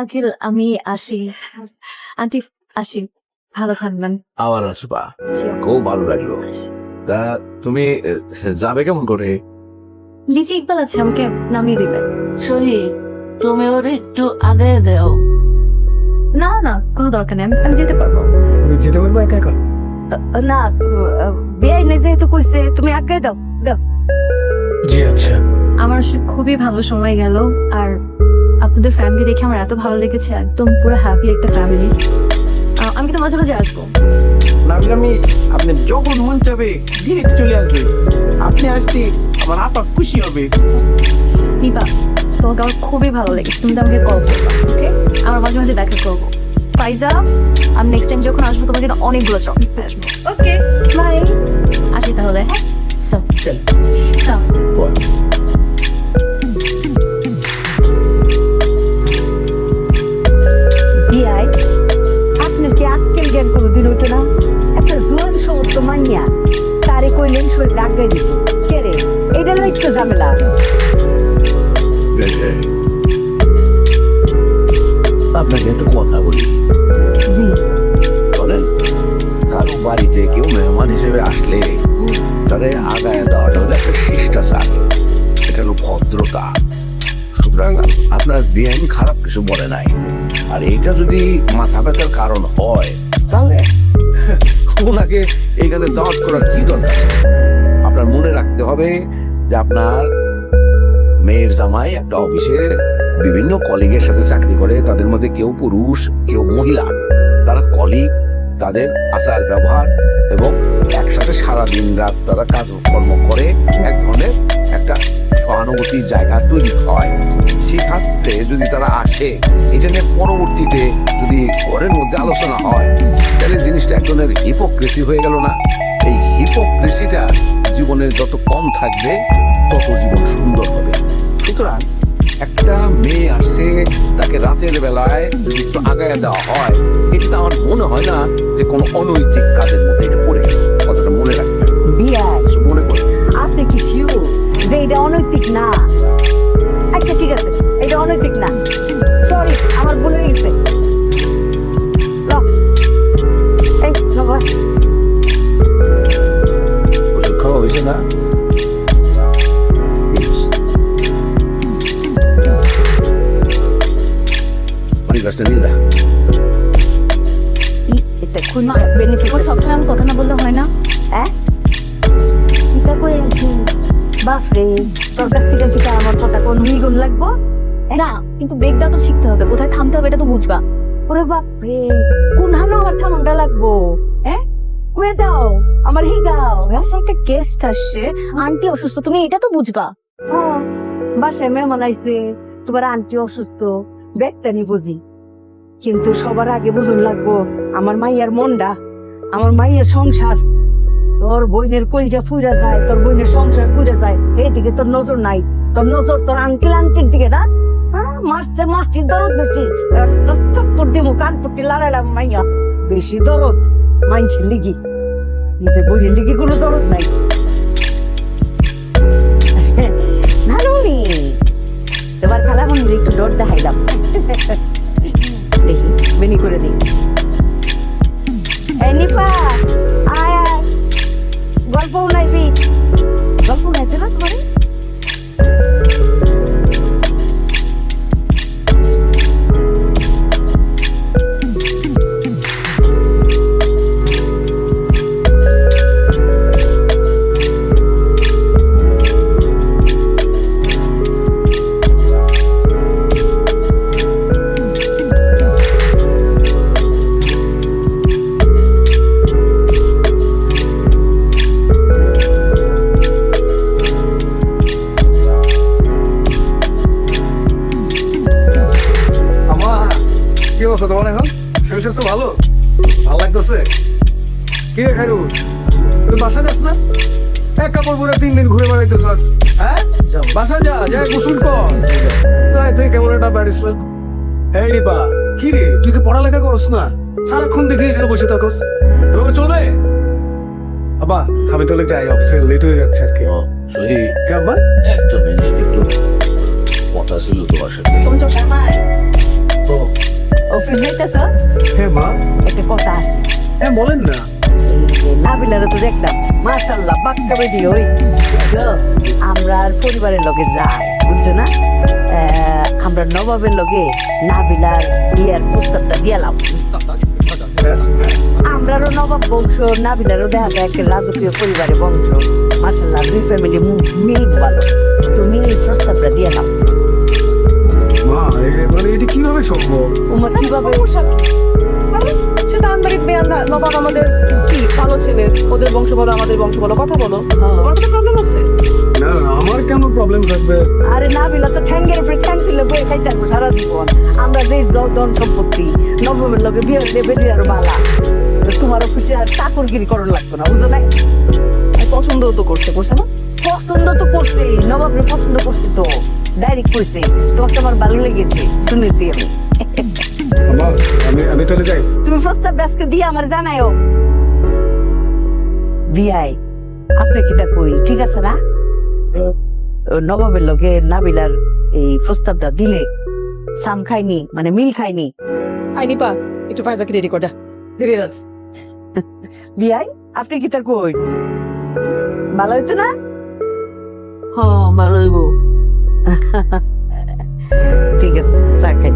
Uncle আমি আসি, aunty আসি, ভালো থাকবেন। আবার আসবা, খুব ভালো লাগলো। তা তুমি যাবে কেমন করে? নিচে ইকবাল আছে, আমাকে নামিয়ে দিবেন। শহীদ, তুমি ওর একটু আগে দাও। না না কোনো দরকার নেই, আমি যেতে পারবো। যেতে পারবো একা একা? না বেআইনে যেহেতু কইছে তুমি আগে দাও দাও। জি আচ্ছা। আমার আসলে খুবই ভালো সময় গেল, আর আপনাদের ফ্যামিলি দেখে আমার এত ভালো লেগেছে, একদম পুরো হ্যাপি একটা ফ্যামিলি। আমি তো মাঝে মাঝে আসবো। আমি আপনি যখন মন চাবে ডিরেক্ট চলে আসবে। আপনি আসতে আমার আপা খুশি হবে। দীপা, তোমাকে আমার খুবই ভালো লেগেছে, তুমি তো আমাকে কল করবা, ওকে? আমার মাঝে মাঝে দেখা করবো। ফাইজা, আমি নেক্সট টাইম যখন আসবো তোমার জন্য অনেকগুলো চকলেট নিয়ে আসবো। ওকে বাই, আসি তাহলে। হ্যাঁ সব চল সব। বিয়াই আপনার কি আক্কেল জ্ঞান কোনোদিন হইতো না? একটা জোয়ান সমস্ত মাইয়া তারে কইলেন শরীর আগাই দিত কে রে? এটা হলো একটু ঝামেলা। আপনাকে একটা কথা বলি। জি বলেন, কারো বাড়িতে কেউ মেহমান হিসেবে আসলে তারে আগায় দেওয়াটা হলো একটা শিষ্টাচার, এটা হলো ভদ্রতা। সুতরাং আপনার বিআইন খারাপ কিছু বলে নাই, আর এটা যদি মাথা ব্যথার কারণ হয় তাহলে ওনাকে এখানে দাওয়াত করার কি দরকার ছিল? আপনার মনে রাখতে হবে যে আপনার মেয়ের জামাই একটা অফিসে বিভিন্ন কলিগের সাথে চাকরি করে, তাদের মধ্যে কেউ পুরুষ কেউ মহিলা, তারা কলিগ, তাদের আচার ব্যবহার এবং একসাথে সারা দিন রাত তারা কাজকর্ম করে এক ধরনের একটা সহানুভূতির জায়গা তৈরি হয়। সেক্ষেত্রে যদি তারা আসে, এটা নিয়ে পরবর্তীতে যদি ঘরের মধ্যে আলোচনা হয়, তাহলে জিনিসটা এক ধরনের হিপোক্রেসি হয়ে গেল না? এই হিপোক্রেসিটা জীবনের যত কম থাকবে তত জীবন সুন্দর হবে। সুতরাং একটা মেয়ে আসছে, তাকে রাতের বেলায় যদি একটু আগায় দেওয়া হয়, এটা তো আমার মনে হয় না যে কোনো অনৈতিক কাজের মধ্যে এটা পড়ে গেল। কথাটা মনে রাখবেন, বিয়াই কিছু মনে করে। আপনি কি শিওর যে এটা অনৈতিক না? আচ্ছা ঠিক আছে, এটা অনৈতিক না, সরি আমার ভুল হয়ে গেছে। এই বাবা ওষুধ খাওয়া হয়েছে না? গাছটা নিয়ে যা। এটা কোন বেনিফিট? তোমার সবসময় আমি কথা না বললে হয় না? হ্যাঁ কিতা কই আছি বাপরে, তোর কাছ থেকে কিতা আমার কথা কোন গুণ লাগবো? না কিন্তু ব্রেক দাও তো শিখতে হবে, কোথায় থামতে হবে এটা তো বুঝবা। ওরে বাপরে, কোন হানো আমার থামনটা লাগবো? হ্যাঁ কয়ে দাও আমার হিগাও। বাসায় একটা গেস্ট আসছে, আন্টি অসুস্থ, তুমি এটা তো বুঝবা। হ্যাঁ বাসায় মেহমান আইছে, তোমার আন্টি অসুস্থ, ব্যাগটানি বুঝি, কিন্তু সবার আগে বুঝুন লাগবো আমার মাইয়ার মনটা, আমার মাইয়ার সংসার। তোর বোনের কইজা ফুইরা যায়, তোর বোনের সংসার ফুইরা যায়, এইদিকে তোর নজর নাই। তোর নজর তোর আঙ্কেল আন্টির দিকে না। মারছে মাটির দরদ বেশি, একটা চক্কর দিমু কান পুটি লড়াইলাম। মাইয়া বেশি দরদ মাইনছের লিগি, নিজের বোনের লিগি কোনো দরদ নাই। নানুনি তোমার খালা মনে একটু ডর দেখাইলাম, দেখি বেনি করে দিই। নিফা আয় আয়, গল্প উনাইবি? গল্প উনাইতে না তোমার? কি অবস্থা তোমার এখন? শরীর স্বাস্থ্য ভালো? ভালো লাগতেছে? কি রে খাইরু, তুই বাসা যাস না? এক কাপড় পরে 3 দিন ঘুরে বেড়াইতেছ। হ্যাঁ বাসা যা, যা গোসল কর। তুই কেমন একটা ব্যারিসমেন্ট। এই রিপা, কি রে তুই কি পড়ালেখা করস না? সারাক্ষণ দেখে এখানে বসে থাকস, এভাবে চলবে? আবা আমি তাহলে যাই, অফিসে লেট হয়ে যাচ্ছে আর কি। সহি কে আব্বা? একটা মিনিট, একটু কথা ছিল তোমার সাথে। তুমি তো ও তুই যাইতেছ? হ্যাঁ মা, একটা কথা আছে। হ্যাঁ বলেন না। এই যে নাবিলারে তো দেখলাম, মাশাআল্লাহ বাক্কা বেডি ওই। বুঝছো? আমরা আর পরিবারের লগে যাই, বুঝছো না? আমরা নবাবের লগে নাবিলার বিয়ার প্রস্তাবটা দিয়ালাম। আমরারও নবাব বংশ, নাবিলারও দেখা যায় একটা রাজকীয় পরিবারের বংশ। মাশাআল্লাহ দুই ফ্যামিলি মিল ভালো। তুমি এই প্রস্তাবটা দিয়ালাম। মা মানে এটা কিভাবে সম্ভব? উমা কিভাবে? সেটা আন্দারিক মেয়ে, আমরা নবাব আমাদের কি ভালো ছেলে, ওদের বংশ বলো আমাদের বংশ বলো, কথা বলো। তোমার কোনো প্রবলেম আছে? না না, আমার কেন প্রবলেম থাকবে? আরে নাবিলা তো ঠ্যাঙ্গের উপরে ঠ্যাং তুলে বয়ে খাইতে থাকবো সারা জীবন। আমরা যে ধন সম্পত্তি নবমের লগে বিয়ে হইলে বেটির আরো বালা। তোমার অফিসে আর চাকরগিরি করণ লাগতো না, বুঝো না? পছন্দ তো করছে না? পছন্দ তো করছি, নবাবরে পছন্দ করছি তো, ডাইরেক্ট কইছে তোমাকে আমার ভালো লেগেছে, শুনেছি আমি। মা আমি তাহলে যাই। তুমি প্রস্তাব আজকে দিয়ে আমার জানাইও। বিয়াই আপনার কিতা কই, ঠিক আছে না? নবাবের লগে নাবিলার এই প্রস্তাবটা দিলে সাম খাইনি, মানে মিল খাইনি। আই নিপা, একটু ফাইজাকে রেডি কর, যা দেরি যাচ্ছে। বিয়াই আপনি কিতা কই, ভালো হইতো না? হ্যাঁ ভালো হইব। ঠিক আছে, চা খাই।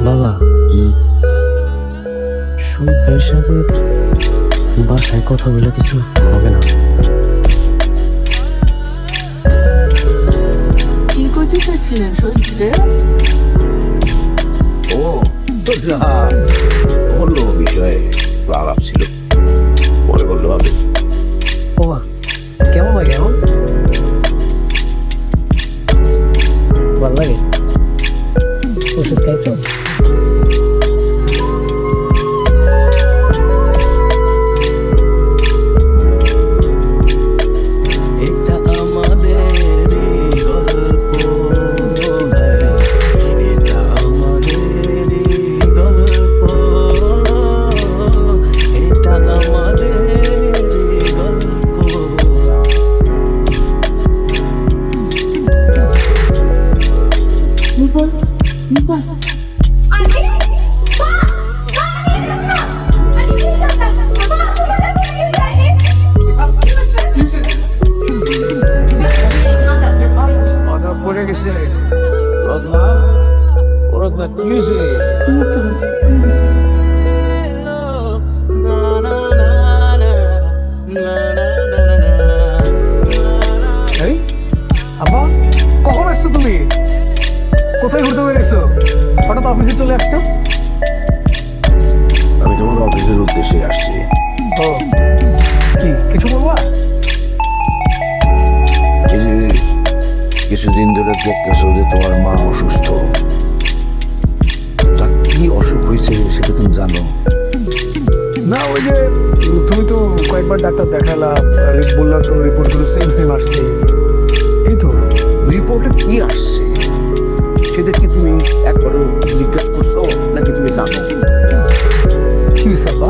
বাবা, শহীদ ভাইয়ের সাথে বাসায় কথা বলে কিছু হবে না? কি করতে চাইছিলেন শহীদ রে? ও না, অন্য বিষয়ে আলাপ ছিল, পরে বললো হবে। ও মা, কেমন লাগে এখন? ভালো লাগে? ওষুধ খাইছো? এটা আমাদের গল্প, এটা আমাদের গল্প, এটা আমাদের গল্প। নিপা নিপা মাথা পড়ে গেছে। রত্না কি হয়েছে? এই আব্বা, কখন আসছো তুমি? কোথায় ঘুরতে বেরিয়েছো? হঠাৎ অফিসে চলে আসছো? আমি তোমার অফিসের উদ্দেশ্যে আসছি। ও কি কিছু বলবা? এই যে কিছুদিন ধরে দেখতেছো যে তোমার মা অসুস্থ, তার কি অসুখ হয়েছে সেটা তুমি জানো? না ওই যে তুমি তো কয়েকবার ডাক্তার দেখালা, বললা তো রিপোর্টগুলো সেম আসছে, এই তো। রিপোর্টে কি আসছে সেটা কি তুমি একবারও জিজ্ঞাসা করছো নাকি তুমি জানো? কি হয়েছে আব্বা?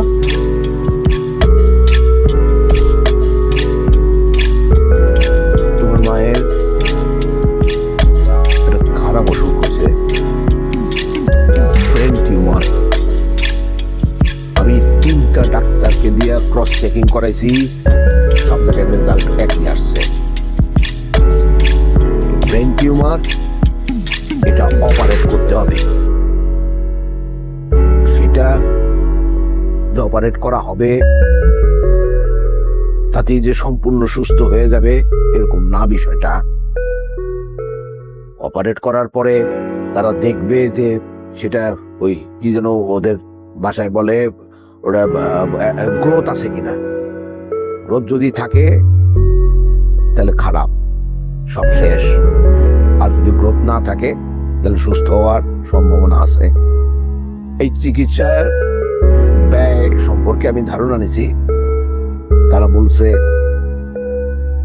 তোমার মায়ের একটা খারাপ অসুখ হয়েছে, ব্রেন টিউমার। আমি 3টা ডাক্তারকে দিয়ে ক্রস চেকিং করাইছি, সব জায়গায় রেজাল্ট একই আসছে, ব্রেন টিউমার, এটা অপারেট করতে হবে। সেটা যে অপারেট করা হবে তাতে যে সম্পূর্ণ সুস্থ হয়ে যাবে এরকম না বিষয়টা। অপারেট করার পরে তারা দেখবে যে সেটা ওই কি যেন ওদের ভাষায় বলে, ওরা গ্রোথ আছে কিনা। গ্রোথ যদি থাকে তাহলে খারাপ, সব শেষ। আর যদি গ্রোথ না থাকে তাহলে সুস্থ হওয়ার সম্ভাবনা আছে। এই চিকিৎসার ব্যয় সম্পর্কে আমি ধারণা নিছি। তারা বলছে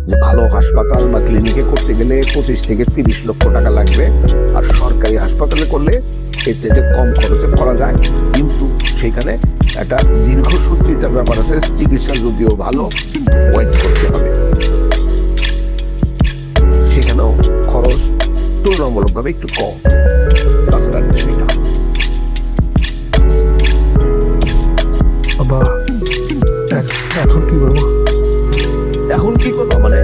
যে ভালো হাসপাতাল বা ক্লিনিকে করতে গেলে 25 থেকে 30 লক্ষ টাকা লাগবে, আর সরকারি হাসপাতালে করলে এর চাইতে কম খরচে করা যায়, কিন্তু সেখানে একটা দীর্ঘসূত্রিতার ব্যাপার আছে। চিকিৎসা যদিও ভালো, ওয়েট করতে হবে। তুলনামূলক ভাবে একটু কম, তাছাড়া আর কিছুই না। আব্বা এখন কি করবো? এখন কি করবা মানে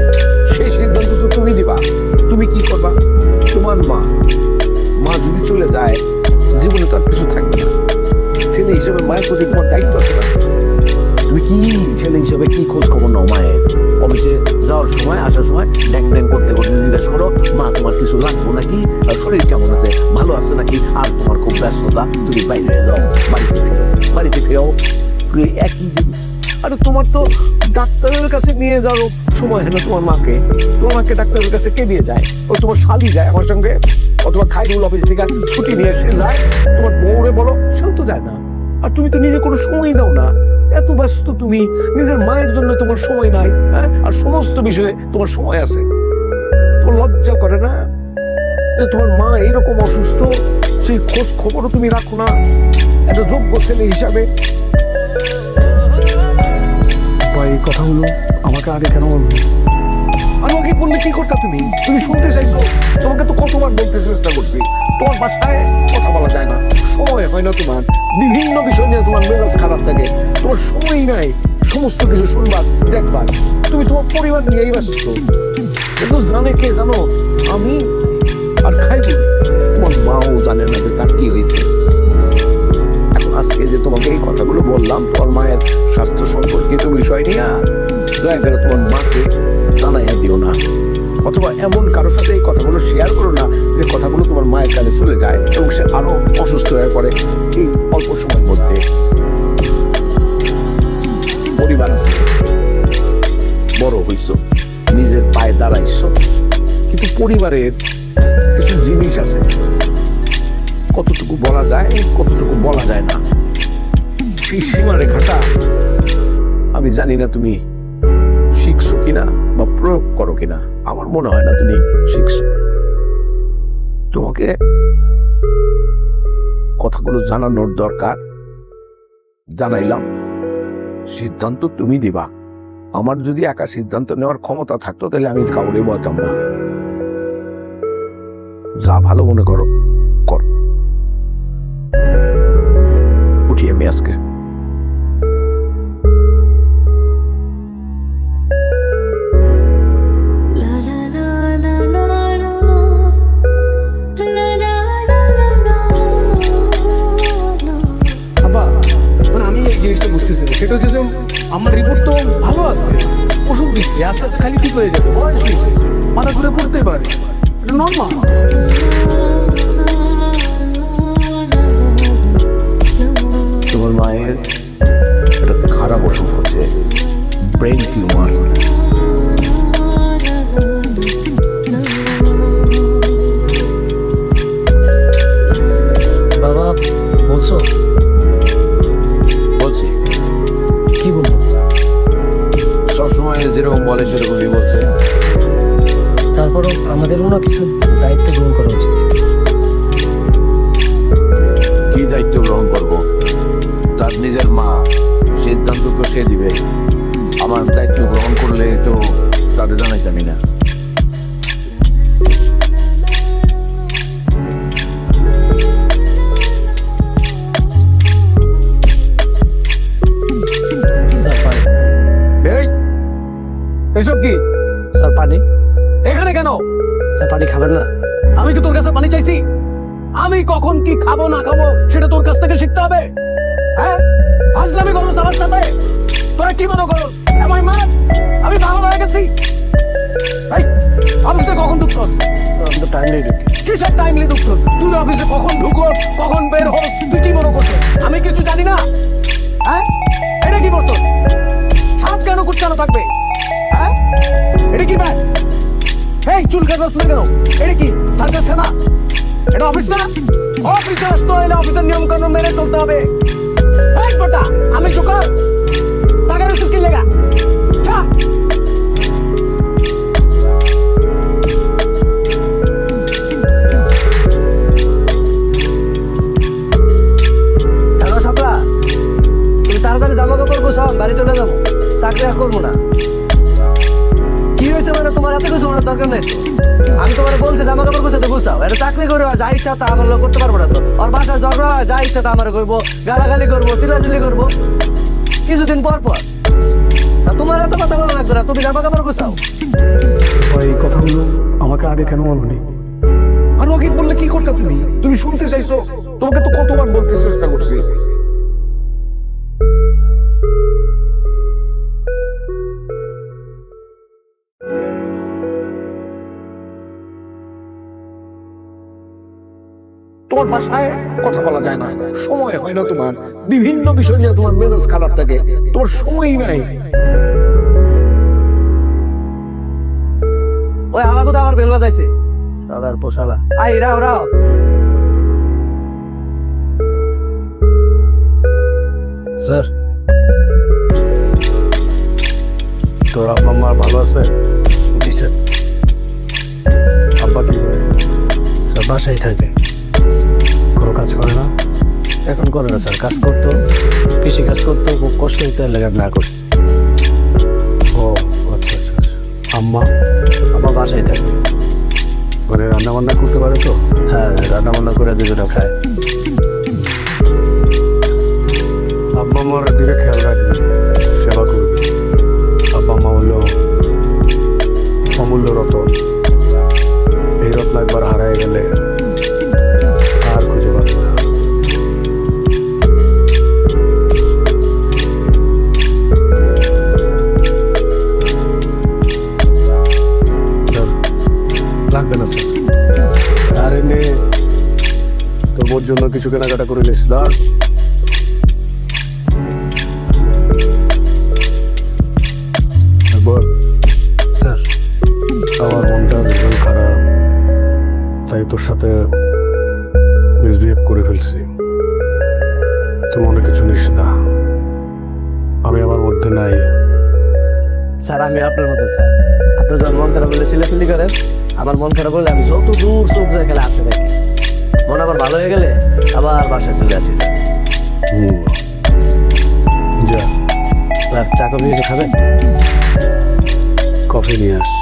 সেই সিদ্ধান্ত তো তুমি দিবা। তুমি কি করবা? তোমার মা যদি চলে যায় জীবনে তো আর কিছু থাকবে না। ছেলে হিসেবে মায়ের প্রতি তোমার দায়িত্ব আছে না? তুমি কি ছেলে হিসেবে কি খোঁজ খবর নাও মায়ের? অফিসে যাওয়ার সময় আসার সময় ড্যাং ড্যাং করতে করতে জিজ্ঞাসা করো, মা তোমার কিছু লাগবো নাকি, আর শরীর কেমন আছে, ভালো আছে নাকি? আর তোমার খুব ব্যস্ততা, তুমি বাইরে যাও, বাড়িতে ফেরো একই জিনিস। আরে তোমার তো ডাক্তারের কাছে নিয়ে যাওয়ার সময় হয় না তোমার মাকে। তোমার মাকে ডাক্তারের কাছে কে নিয়ে যায়? ও তোমার শালি যায় আমার সঙ্গে, অথবা খাইরুল অফিস থেকে ছুটি নিয়ে এসে যায়। তোমার বউরে বলো, সেও তো যায় না। আর তুমি তো নিজে কোনো সময় দাও না, এত ব্যস্ত তুমি, নিজের মায়ের জন্য তোমার সময় নাই। হ্যাঁ, আর সমস্ত বিষয়ে তোমার সময় আছে। তোমার লজ্জা করে না যে তোমার মা এইরকম অসুস্থ, সেই খোঁজ খবরও তুমি রাখো না একটা যোগ্য ছেলে হিসাবে? এই কথাগুলো আমাকে আগে কেন বলবো? আমাকে বললে কি করতা তুমি? তুমি শুনতে চাইছো? তোমাকে তো কতবার বলতে চেষ্টা করছি, তোমার বাসায় কথা বলা যায় না, সময় হয় না তোমার, বিভিন্ন বিষয় নিয়ে তোমার মেজাজ খারাপ থাকে, তোমার সময় নাই সমস্ত কিছু শুনবার দেখবার। তুমি তোমার পরিবার নিয়েই ব্যস্ত। কিন্তু জানে কে জানো? আমি আর খাইবো। তোমার মাও জানে না যে তার কি হয়েছে। এখন আজকে যে তোমাকে এই কথাগুলো বললাম তোমার মায়ের স্বাস্থ্য সম্পর্কিত বিষয় নিয়ে, দয়া করে তোমার মাকে জানাইয়া দিও না, অথবা এমন কারোর সাথে এই কথাগুলো শেয়ার করো না যে কথাগুলো তোমার মায়ের কানে চলে যায় এবং সে আরো অসুস্থ হয়ে পড়ে এই অল্প সময়ের মধ্যে। পরিবার আছে, বড় হইছ, নিজের পায়ে দাঁড়াইছ, কিন্তু পরিবারের কিছু জিনিস আছে, কতটুকু বলা যায় কতটুকু বলা যায় না, সেই সীমারেখাটা আমি জানি না তুমি শিখছো কিনা বা প্রয়োগ করো কিনা। আমার মনে হয় না তুমি শিখছো। তোমাকে কথাগুলো জানানোর দরকার, জানাইলাম, সিদ্ধান্ত তুমি দিবা। আমার যদি একা সিদ্ধান্ত নেওয়ার ক্ষমতা থাকতো তাহলে আমি কাউরে বলতাম না। যা ভালো মনে করো কর। উঠি আমি আজকে। আব্বা মানে আমি এই জিনিসটা বুঝতেছি না, সেটা হচ্ছে যে আমার রিপোর্ট তো ভালো আছে, ওষুধ দিচ্ছে, আস্তে আস্তে খালি ঠিক হয়ে যাবে, বয়স হয়েছে, মাথা ঘুরে পড়তে পারে, এটা নর্মাল। তোমার মায়ের একটা খারাপ অসুখ হচ্ছে, ব্রেন টিউমার। বাবা বলছো? বলছি, কি বলবো? সবসময় যেরকম বলে সেরকমই বলছে। তারপরও আমাদেরও না কিছু দায়িত্ব গ্রহণ করা উচিত। কি দায়িত্ব গ্রহণ করব? তার নিজের মা, সিদ্ধান্ত তো সে দিবে। আমার দায়িত্ব গ্রহণ করলে তো তাদের জানাইতামই না। স্যার পানি। এই এসব কি? স্যার পানি। এখানে কেন? স্যার পানি খাবেন না? আমি কি তোর কাছে পানি চাইছি? আমি কখন কি খাবো না খাবো সেটা তোর কাছ থেকে শিখতে হবে। হ্যাঁ, ফাজলামি করছ আমার সাথে? তোরা কি মনে করস আমি পাগল হয়ে গেছি? এই অফিসে কখন ঢুকছস? স্যার আমি তো টাইমলি ঢুকি। কিসের টাইমলি ঢুকছস? তুই অফিসে কখন ঢুকস, কখন বের হস, তুই কি মনে করছিস আমি কিছু জানি না? হ্যাঁ, এটা কি করছস? সাত কেন কুচকানো থাকবে? হ্যাঁ, এটা কি ভাই? এই চুল কাটছস না কেন? এটা কি সার্কাস না? এটা অফিস না? অফিসে আসতে হলে অফিসের নিয়ম কানুন মেনে চলতে হবে। এই বেটা, আমি জোকার? টাকা রসিস কি লেগা? হ্যালো সাপলা, তুমি তাড়াতাড়ি জামা কাপড় গোছাও, বাড়ি চলে যাবো, চাকরি আর করবো না। কি হয়েছে মানে তোমার এত কিছু ওনার দরকার নেই তো। আমি তোমার বলছি জামা কাপড় গুছাতে গুছাও, এটা চাকরি করবো, যা ইচ্ছা তা আমার লোক করতে পারবো না তো। আর বাসায় ঝগড়া হয়, যা ইচ্ছা তা আমার করবো, গালাগালি করবো, চিল্লাচিল্লি করবো কিছুদিন পর পর। না তোমার এত কথা বলা লাগতো না, তুমি জামা কাপড় গুছাও। ভাই এই কথাগুলো আমাকে আগে কেন বলনি? আর ওকে বললে কি করতে তুমি? তুমি শুনতে চাইছো? তোমাকে তো কতবার বলতে চেষ্টা করছি। তোমার বাসায় কথা বলা যায় না, সময় হয় না তোমার, বিভিন্ন বিষয় নিয়ে তোমার মেজাজ খারাপ থাকে, তোমার সময়ই নাই। ওই আমার বোধ আমার বেল বাজাইছে, সালার পোশালা। আই রাও রাও। স্যার, তোর আব্বা মা ভালো আছে? জি স্যার। আব্বা কি করে? স্যার বাসায় থাকে, কোনো কাজ করে না? এখন করে না স্যার, কাজ করতো, কৃষি কাজ করতো, খুব কষ্ট হইতে লেগে না করছে। ও আচ্ছা আচ্ছা আচ্ছা। আম্মা? আমার বাসায় থাকে। ঘরে রান্না বান্না করতে পারে তো? হ্যাঁ, রান্না বান্না করে দুজনে খায়। আব্বা মার দিকে খেয়াল রাখবি, সেবা করবি। আব্বা মা হলো অমূল্য রতন, এই রত্ন একবার হারায় গেলে আর খুঁজে পাবি না। লাগবে না স্যার। আর এমনি তোর বোর জন্য কিছু কেনাকাটা করে নিস। দাঁড়, বল। স্যার আমার মনটা ভীষণ খারাপ, তাই তোর সাথে মিসবিহেভ করে ফেলছি। তুই মনে কিছু নিস না, আমি আমার মধ্যে নাই। স্যার আমি আপনার মতো স্যার, আপনার যখন মন খারাপ হলে চিল্লাচিল্লি করেন, আমার মন খারাপ হলে আমি যত দূর চোখ যায় খেলে হাঁটতে থাকি। মন আবার ভালো হয়ে গেলে আবার বাসায় চলে আসি স্যার। যা, স্যার চা কফি কিছু খাবেন? কফি নিয়ে আস।